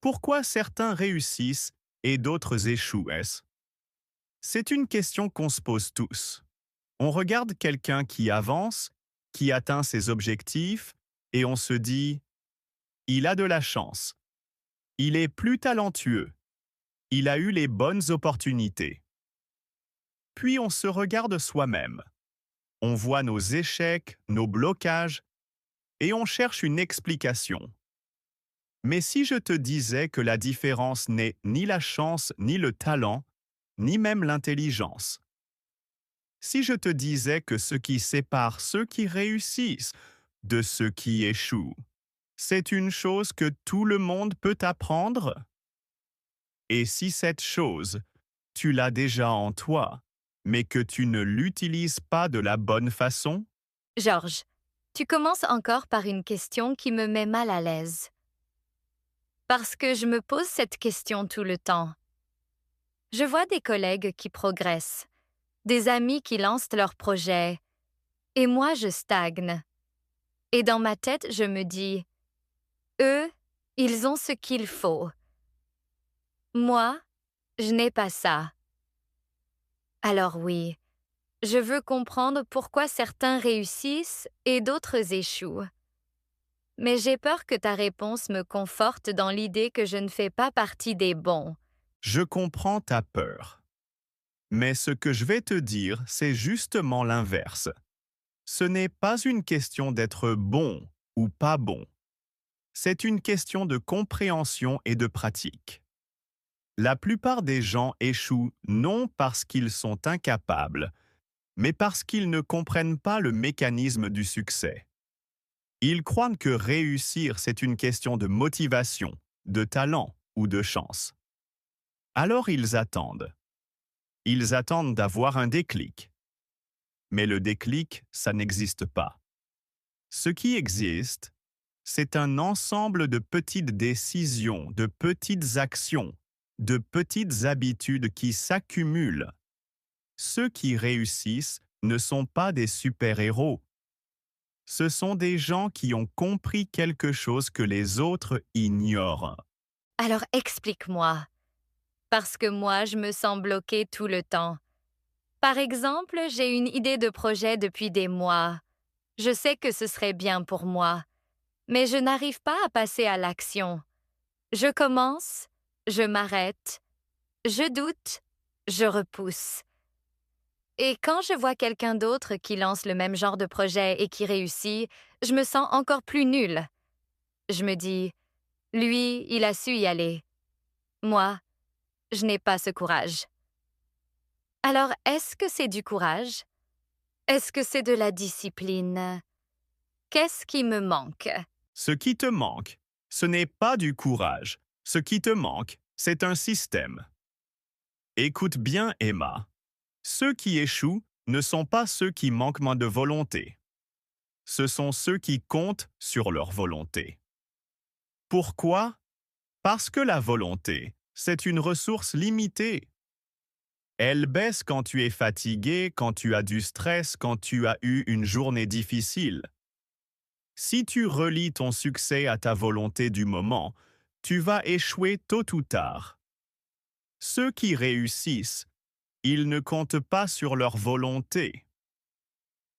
Pourquoi certains réussissent et d'autres échouent, est-ce? C'est une question qu'on se pose tous. On regarde quelqu'un qui avance, qui atteint ses objectifs, et on se dit, il a de la chance, il est plus talentueux, il a eu les bonnes opportunités. Puis on se regarde soi-même. On voit nos échecs, nos blocages, et on cherche une explication. Mais si je te disais que la différence n'est ni la chance, ni le talent, ni même l'intelligence. Si je te disais que ce qui sépare ceux qui réussissent de ceux qui échouent, c'est une chose que tout le monde peut apprendre? Et si cette chose, tu l'as déjà en toi, mais que tu ne l'utilises pas de la bonne façon? Georges, tu commences encore par une question qui me met mal à l'aise. Parce que je me pose cette question tout le temps. Je vois des collègues qui progressent, des amis qui lancent leurs projets, et moi je stagne. Et dans ma tête, je me dis, eux, ils ont ce qu'il faut. Moi, je n'ai pas ça. Alors oui, je veux comprendre pourquoi certains réussissent et d'autres échouent. Mais j'ai peur que ta réponse me conforte dans l'idée que je ne fais pas partie des bons. Je comprends ta peur. Mais ce que je vais te dire, c'est justement l'inverse. Ce n'est pas une question d'être bon ou pas bon. C'est une question de compréhension et de pratique. La plupart des gens échouent non parce qu'ils sont incapables, mais parce qu'ils ne comprennent pas le mécanisme du succès. Ils croient que réussir, c'est une question de motivation, de talent ou de chance. Alors ils attendent. Ils attendent d'avoir un déclic. Mais le déclic, ça n'existe pas. Ce qui existe, c'est un ensemble de petites décisions, de petites actions, de petites habitudes qui s'accumulent. Ceux qui réussissent ne sont pas des super-héros. Ce sont des gens qui ont compris quelque chose que les autres ignorent. Alors explique-moi, parce que moi je me sens bloquée tout le temps. Par exemple, j'ai une idée de projet depuis des mois. Je sais que ce serait bien pour moi, mais je n'arrive pas à passer à l'action. Je commence, je m'arrête, je doute, je repousse. Et quand je vois quelqu'un d'autre qui lance le même genre de projet et qui réussit, je me sens encore plus nulle. Je me dis, lui, il a su y aller. Moi, je n'ai pas ce courage. Alors, est-ce que c'est du courage? Est-ce que c'est de la discipline? Qu'est-ce qui me manque? Ce qui te manque, ce n'est pas du courage. Ce qui te manque, c'est un système. Écoute bien, Emma. Ceux qui échouent ne sont pas ceux qui manquent moins de volonté. Ce sont ceux qui comptent sur leur volonté. Pourquoi? Parce que la volonté, c'est une ressource limitée. Elle baisse quand tu es fatigué, quand tu as du stress, quand tu as eu une journée difficile. Si tu relis ton succès à ta volonté du moment, tu vas échouer tôt ou tard. Ceux qui réussissent, ils ne comptent pas sur leur volonté.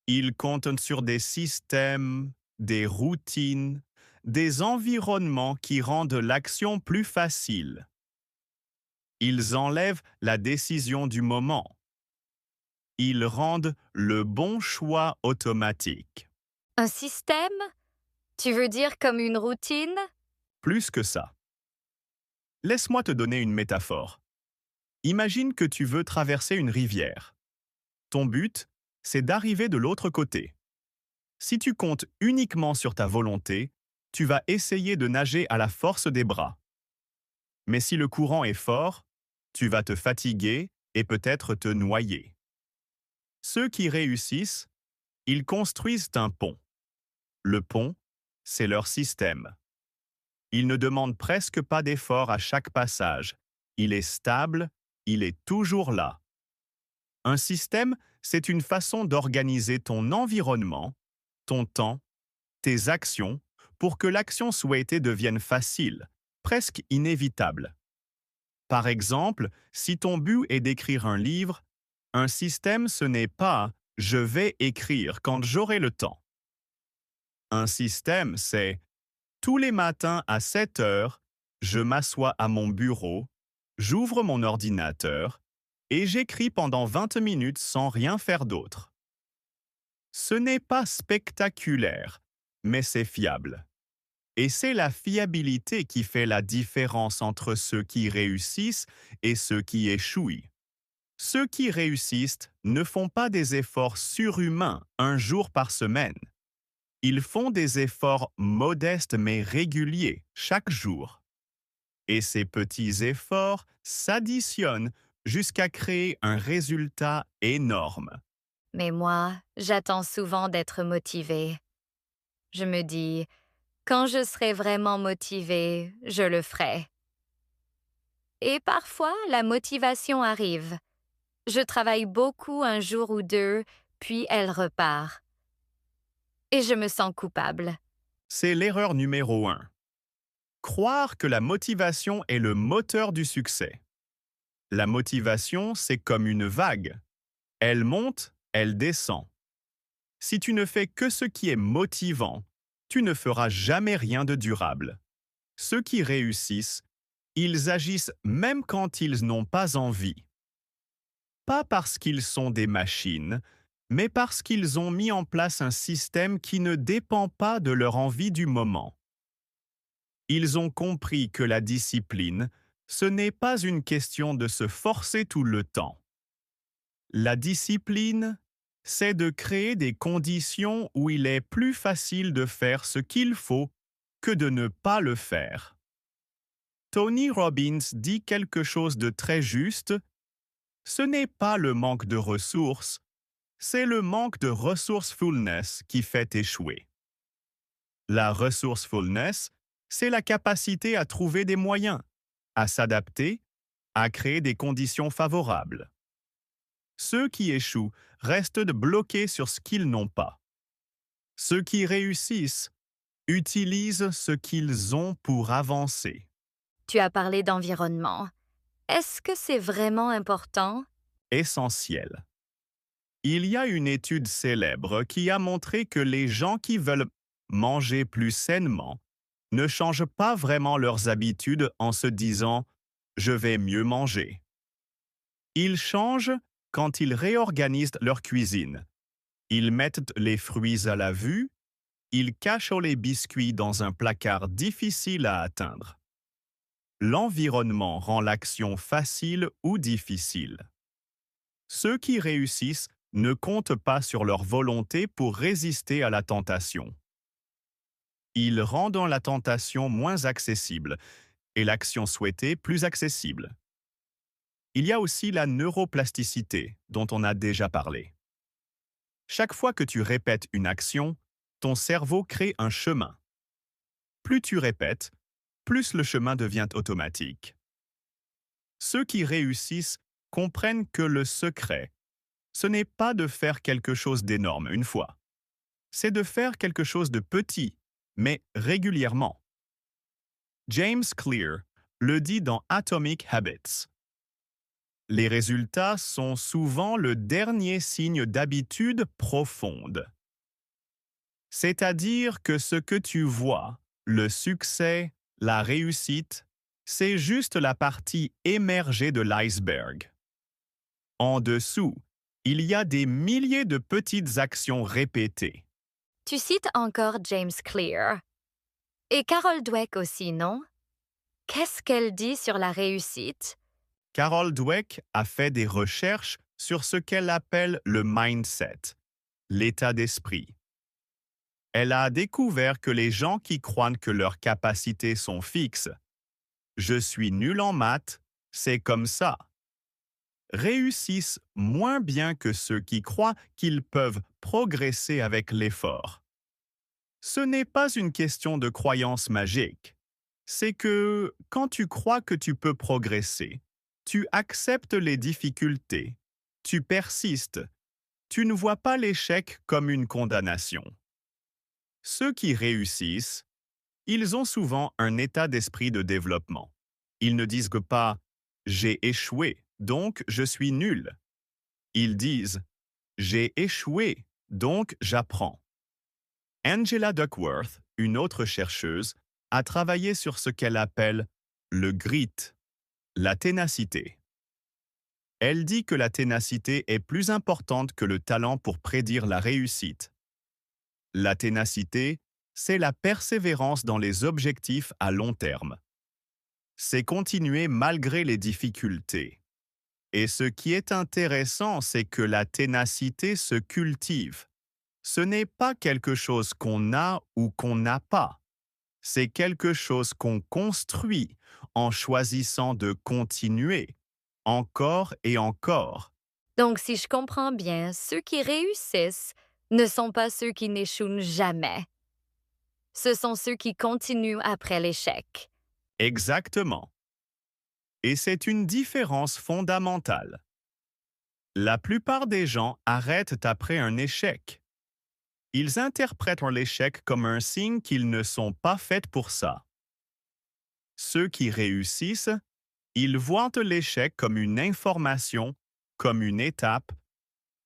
Ils comptent sur des systèmes, des routines, des environnements qui rendent l'action plus facile. Ils enlèvent la décision du moment. Ils rendent le bon choix automatique. Un système? Tu veux dire comme une routine? Plus que ça. Laisse-moi te donner une métaphore. Imagine que tu veux traverser une rivière. Ton but, c'est d'arriver de l'autre côté. Si tu comptes uniquement sur ta volonté, tu vas essayer de nager à la force des bras. Mais si le courant est fort, tu vas te fatiguer et peut-être te noyer. Ceux qui réussissent, ils construisent un pont. Le pont, c'est leur système. Il ne demande presque pas d'effort à chaque passage. Il est stable, il est toujours là. Un système, c'est une façon d'organiser ton environnement, ton temps, tes actions, pour que l'action souhaitée devienne facile, presque inévitable. Par exemple, si ton but est d'écrire un livre, un système ce n'est pas je vais écrire quand j'aurai le temps. Un système, c'est tous les matins à 7 heures, je m'assois à mon bureau, j'ouvre mon ordinateur et j'écris pendant 20 minutes sans rien faire d'autre. Ce n'est pas spectaculaire, mais c'est fiable. Et c'est la fiabilité qui fait la différence entre ceux qui réussissent et ceux qui échouent. Ceux qui réussissent ne font pas des efforts surhumains un jour par semaine. Ils font des efforts modestes mais réguliers chaque jour. Et ces petits efforts s'additionnent jusqu'à créer un résultat énorme. Mais moi, j'attends souvent d'être motivée. Je me dis, quand je serai vraiment motivée, je le ferai. Et parfois, la motivation arrive. Je travaille beaucoup un jour ou deux, puis elle repart. Et je me sens coupable. C'est l'erreur numéro 1. Croire que la motivation est le moteur du succès. La motivation, c'est comme une vague. Elle monte, elle descend. Si tu ne fais que ce qui est motivant, tu ne feras jamais rien de durable. Ceux qui réussissent, ils agissent même quand ils n'ont pas envie. Pas parce qu'ils sont des machines, mais parce qu'ils ont mis en place un système qui ne dépend pas de leur envie du moment. Ils ont compris que la discipline, ce n'est pas une question de se forcer tout le temps. La discipline, c'est de créer des conditions où il est plus facile de faire ce qu'il faut que de ne pas le faire. Tony Robbins dit quelque chose de très juste. Ce n'est pas le manque de ressources, c'est le manque de resourcefulness qui fait échouer. La resourcefulness, c'est la capacité à trouver des moyens, à s'adapter, à créer des conditions favorables. Ceux qui échouent restent bloqués sur ce qu'ils n'ont pas. Ceux qui réussissent utilisent ce qu'ils ont pour avancer. Tu as parlé d'environnement. Est-ce que c'est vraiment important? Essentiel. Il y a une étude célèbre qui a montré que les gens qui veulent manger plus sainement ne changent pas vraiment leurs habitudes en se disant ⁇ Je vais mieux manger ⁇ Ils changent quand ils réorganisent leur cuisine. Ils mettent les fruits à la vue, ils cachent les biscuits dans un placard difficile à atteindre. L'environnement rend l'action facile ou difficile. Ceux qui réussissent ne comptent pas sur leur volonté pour résister à la tentation. Ils rendent la tentation moins accessible et l'action souhaitée plus accessible. Il y a aussi la neuroplasticité dont on a déjà parlé. Chaque fois que tu répètes une action, ton cerveau crée un chemin. Plus tu répètes, plus le chemin devient automatique. Ceux qui réussissent comprennent que le secret, ce n'est pas de faire quelque chose d'énorme une fois. C'est de faire quelque chose de petit, mais régulièrement. James Clear le dit dans Atomic Habits. Les résultats sont souvent le dernier signe d'habitude profonde. C'est-à-dire que ce que tu vois, le succès, la réussite, c'est juste la partie émergée de l'iceberg. En dessous, il y a des milliers de petites actions répétées. Tu cites encore James Clear. Et Carol Dweck aussi, non? Qu'est-ce qu'elle dit sur la réussite? Carol Dweck a fait des recherches sur ce qu'elle appelle le mindset, l'état d'esprit. Elle a découvert que les gens qui croient que leurs capacités sont fixes, je suis nul en maths, c'est comme ça, réussissent moins bien que ceux qui croient qu'ils peuvent progresser avec l'effort. Ce n'est pas une question de croyance magique. C'est que quand tu crois que tu peux progresser, tu acceptes les difficultés, tu persistes, tu ne vois pas l'échec comme une condamnation. Ceux qui réussissent, Ils ont souvent un état d'esprit de développement. Ils ne disent que pas j'ai échoué, donc je suis nul. Ils disent j'ai échoué, donc j'apprends. Angela Duckworth, une autre chercheuse, a travaillé sur ce qu'elle appelle le grit, la ténacité. Elle dit que la ténacité est plus importante que le talent pour prédire la réussite. La ténacité, c'est la persévérance dans les objectifs à long terme. C'est continuer malgré les difficultés. Et ce qui est intéressant, c'est que la ténacité se cultive. Ce n'est pas quelque chose qu'on a ou qu'on n'a pas. C'est quelque chose qu'on construit en choisissant de continuer, encore et encore. Donc, si je comprends bien, ceux qui réussissent ne sont pas ceux qui n'échouent jamais. Ce sont ceux qui continuent après l'échec. Exactement. Et c'est une différence fondamentale. La plupart des gens arrêtent après un échec. Ils interprètent l'échec comme un signe qu'ils ne sont pas faits pour ça. Ceux qui réussissent, ils voient l'échec comme une information, comme une étape,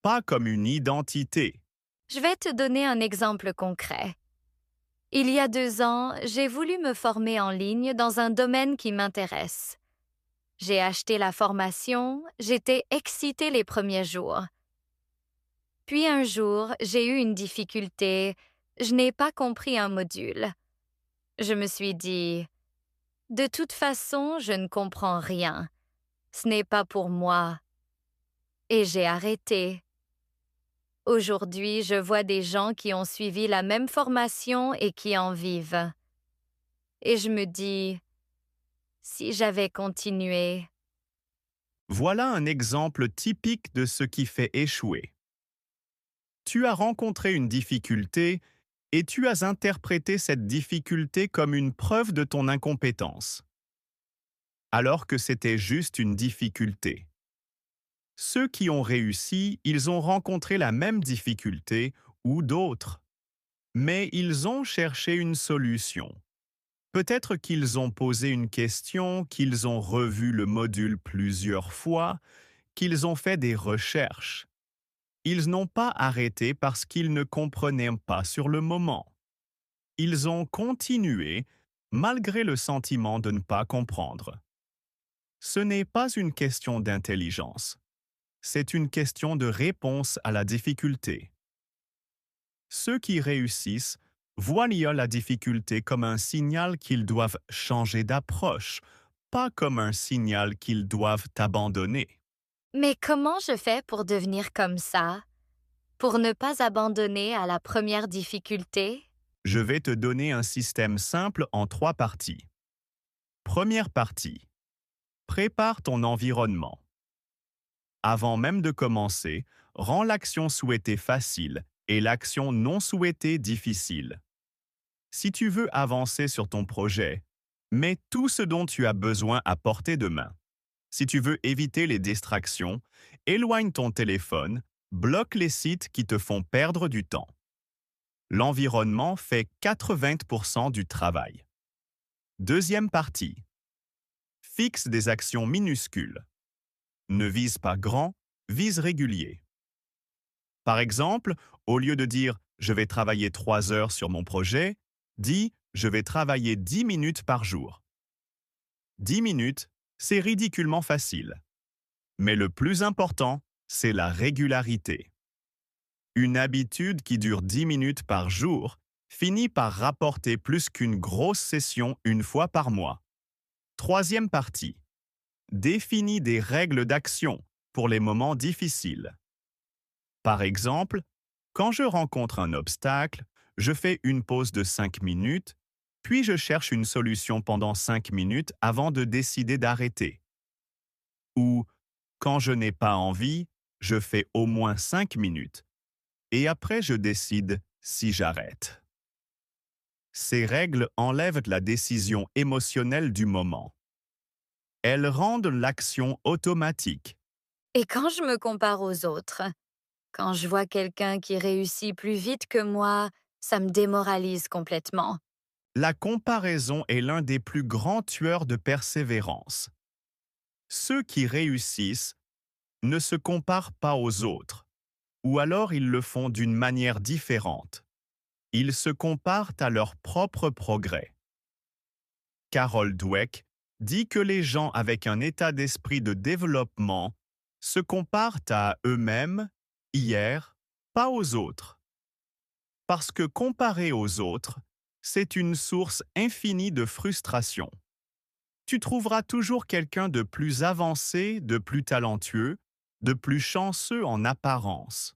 pas comme une identité. Je vais te donner un exemple concret. Il y a 2 ans, j'ai voulu me former en ligne dans un domaine qui m'intéresse. J'ai acheté la formation, j'étais excitée les premiers jours. Puis un jour, j'ai eu une difficulté, je n'ai pas compris un module. Je me suis dit, de toute façon, je ne comprends rien. Ce n'est pas pour moi. Et j'ai arrêté. Aujourd'hui, je vois des gens qui ont suivi la même formation et qui en vivent. Et je me dis, si j'avais continué. Voilà un exemple typique de ce qui fait échouer. Tu as rencontré une difficulté et tu as interprété cette difficulté comme une preuve de ton incompétence, alors que c'était juste une difficulté. Ceux qui ont réussi, ils ont rencontré la même difficulté ou d'autres, mais ils ont cherché une solution. Peut-être qu'ils ont posé une question, qu'ils ont revu le module plusieurs fois, qu'ils ont fait des recherches. Ils n'ont pas arrêté parce qu'ils ne comprenaient pas sur le moment. Ils ont continué malgré le sentiment de ne pas comprendre. Ce n'est pas une question d'intelligence. C'est une question de réponse à la difficulté. Ceux qui réussissent voient la difficulté comme un signal qu'ils doivent changer d'approche, pas comme un signal qu'ils doivent abandonner. Mais comment je fais pour devenir comme ça? Pour ne pas abandonner à la première difficulté? Je vais te donner un système simple en 3 parties. Première partie. Prépare ton environnement. Avant même de commencer, rends l'action souhaitée facile et l'action non souhaitée difficile. Si tu veux avancer sur ton projet, mets tout ce dont tu as besoin à portée de main. Si tu veux éviter les distractions, éloigne ton téléphone, bloque les sites qui te font perdre du temps. L'environnement fait 80% du travail. Deuxième partie. Fixe des actions minuscules. Ne vise pas grand, vise régulier. Par exemple, au lieu de dire je vais travailler 3 heures sur mon projet, dis je vais travailler 10 minutes par jour. 10 minutes, c'est ridiculement facile. Mais le plus important, c'est la régularité. Une habitude qui dure 10 minutes par jour finit par rapporter plus qu'une grosse session une fois par mois. Troisième partie. Définis des règles d'action pour les moments difficiles. Par exemple, quand je rencontre un obstacle, je fais une pause de 5 minutes, puis je cherche une solution pendant 5 minutes avant de décider d'arrêter. Ou, quand je n'ai pas envie, je fais au moins 5 minutes, et après je décide si j'arrête. Ces règles enlèvent la décision émotionnelle du moment. Elles rendent l'action automatique. Et quand je me compare aux autres, quand je vois quelqu'un qui réussit plus vite que moi, ça me démoralise complètement. La comparaison est l'un des plus grands tueurs de persévérance. Ceux qui réussissent ne se comparent pas aux autres, ou alors ils le font d'une manière différente. Ils se comparent à leur propre progrès. Carol Dweck dit que les gens avec un état d'esprit de développement se comparent à eux-mêmes, hier, pas aux autres. Parce que comparer aux autres, c'est une source infinie de frustration. Tu trouveras toujours quelqu'un de plus avancé, de plus talentueux, de plus chanceux en apparence.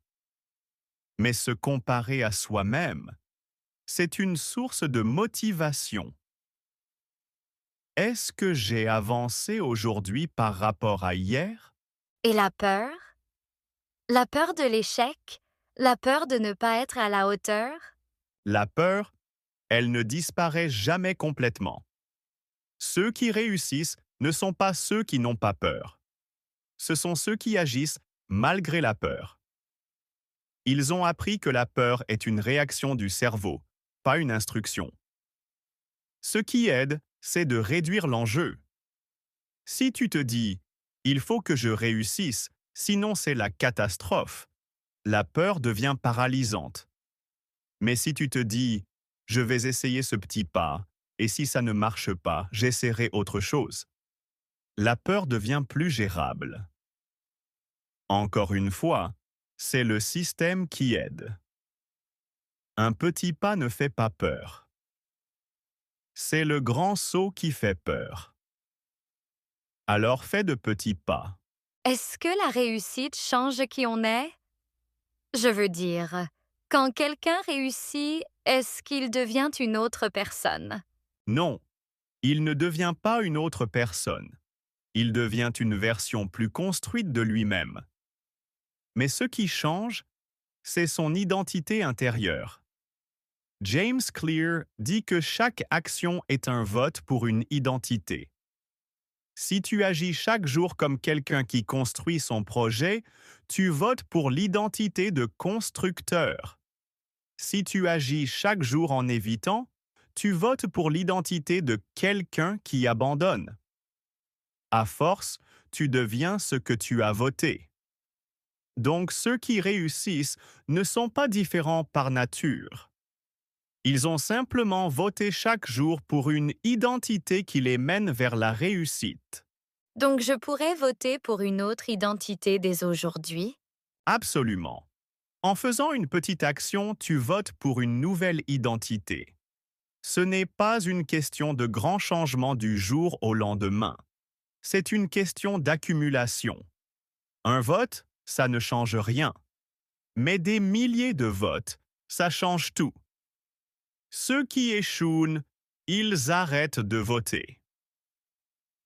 Mais se comparer à soi-même, c'est une source de motivation. Est-ce que j'ai avancé aujourd'hui par rapport à hier? Et la peur? La peur de l'échec? La peur de ne pas être à la hauteur? La peur, elle ne disparaît jamais complètement. Ceux qui réussissent ne sont pas ceux qui n'ont pas peur. Ce sont ceux qui agissent malgré la peur. Ils ont appris que la peur est une réaction du cerveau, pas une instruction. Ce qui aide, c'est de réduire l'enjeu. Si tu te dis « il faut que je réussisse, sinon c'est la catastrophe », la peur devient paralysante. Mais si tu te dis « je vais essayer ce petit pas, et si ça ne marche pas, j'essaierai autre chose », la peur devient plus gérable. Encore une fois, c'est le système qui aide. Un petit pas ne fait pas peur. C'est le grand saut qui fait peur. Alors fais de petits pas. Est-ce que la réussite change qui on est? Je veux dire, quand quelqu'un réussit, est-ce qu'il devient une autre personne? Non, il ne devient pas une autre personne. Il devient une version plus construite de lui-même. Mais ce qui change, c'est son identité intérieure. James Clear dit que chaque action est un vote pour une identité. Si tu agis chaque jour comme quelqu'un qui construit son projet, tu votes pour l'identité de constructeur. Si tu agis chaque jour en évitant, tu votes pour l'identité de quelqu'un qui abandonne. À force, tu deviens ce que tu as voté. Donc ceux qui réussissent ne sont pas différents par nature. Ils ont simplement voté chaque jour pour une identité qui les mène vers la réussite. Donc je pourrais voter pour une autre identité dès aujourd'hui? Absolument. En faisant une petite action, tu votes pour une nouvelle identité. Ce n'est pas une question de grand changement du jour au lendemain. C'est une question d'accumulation. Un vote, ça ne change rien. Mais des milliers de votes, ça change tout. Ceux qui échouent, ils arrêtent de voter.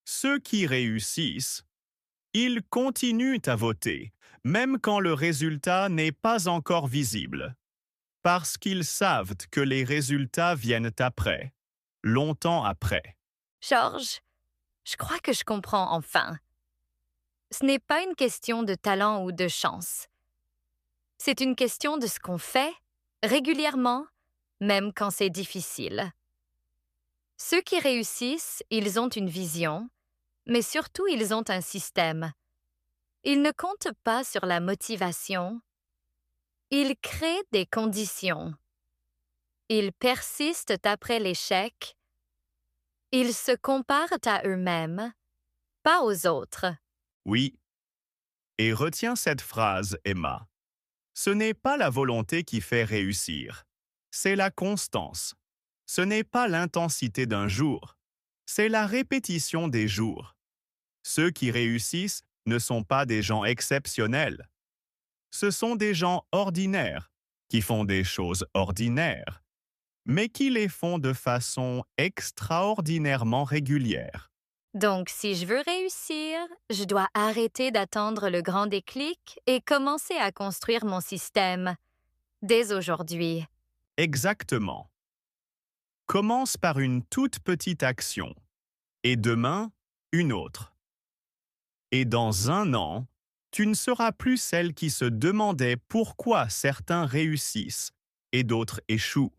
Ceux qui réussissent, ils continuent à voter, même quand le résultat n'est pas encore visible, parce qu'ils savent que les résultats viennent après, longtemps après. Georges, je crois que je comprends enfin. Ce n'est pas une question de talent ou de chance. C'est une question de ce qu'on fait, régulièrement, même quand c'est difficile. Ceux qui réussissent, ils ont une vision, mais surtout ils ont un système. Ils ne comptent pas sur la motivation. Ils créent des conditions. Ils persistent après l'échec. Ils se comparent à eux-mêmes, pas aux autres. Oui, et retiens cette phrase, Emma. Ce n'est pas la volonté qui fait réussir, c'est la constance. Ce n'est pas l'intensité d'un jour, c'est la répétition des jours. Ceux qui réussissent ne sont pas des gens exceptionnels. Ce sont des gens ordinaires, qui font des choses ordinaires, mais qui les font de façon extraordinairement régulière. Donc, si je veux réussir, je dois arrêter d'attendre le grand déclic et commencer à construire mon système dès aujourd'hui. Exactement. Commence par une toute petite action, et demain, une autre. Et dans un an, tu ne seras plus celle qui se demandait pourquoi certains réussissent et d'autres échouent.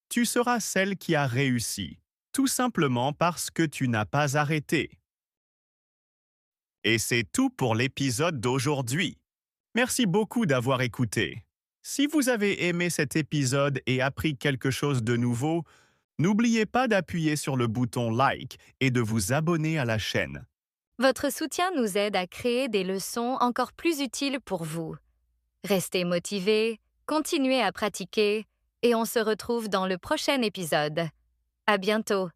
Tu seras celle qui a réussi, tout simplement parce que tu n'as pas arrêté. Et c'est tout pour l'épisode d'aujourd'hui. Merci beaucoup d'avoir écouté. Si vous avez aimé cet épisode et appris quelque chose de nouveau, n'oubliez pas d'appuyer sur le bouton like et de vous abonner à la chaîne. Votre soutien nous aide à créer des leçons encore plus utiles pour vous. Restez motivés, continuez à pratiquer, et on se retrouve dans le prochain épisode. À bientôt!